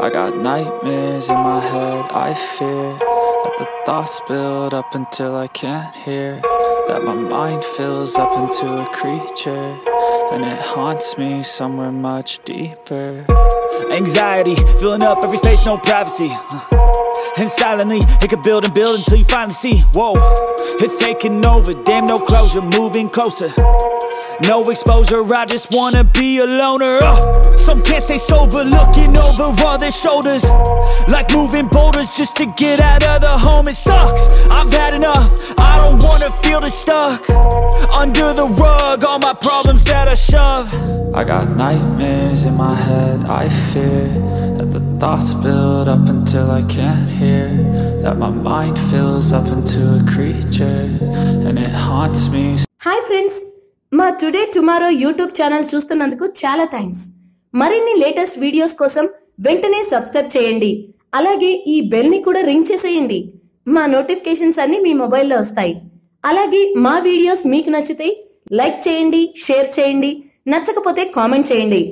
I got nightmares in my head, I fear that the thoughts build up until I can't hear, that my mind fills up into a creature, and it haunts me somewhere much deeper. Anxiety, filling up every space, no privacy, and silently, it could build and build until you finally see, whoa, it's taking over, damn no closure, moving closer. No exposure, I just wanna be a loner. Some can't stay sober, looking over all their shoulders, like moving boulders just to get out of the home. It sucks, I've had enough, I don't wanna feel the stuck under the rug, all my problems that I shove. I got nightmares in my head, I fear that the thoughts build up until I can't hear, that my mind fills up into a creature, and it haunts me. Hi friends, మా today tomorrow YouTube channel చూస్తున్నందుకు చాలా thanks. మరిన్ని latest videos కోసం వెంటనే subscribe చేయండి. అలాగే ఈ bell ని కూడా రింగ్ చేసేయండి. మా నోటిఫికేషన్స్ అన్ని మీ మొబైల్లో వస్తాయి. అలాగే మా వీడియోస్ మీకు నచ్చితే లైక్ చేయండి, షేర్ చేయండి, నచ్చకపోతే కామెంట్ చేయండి.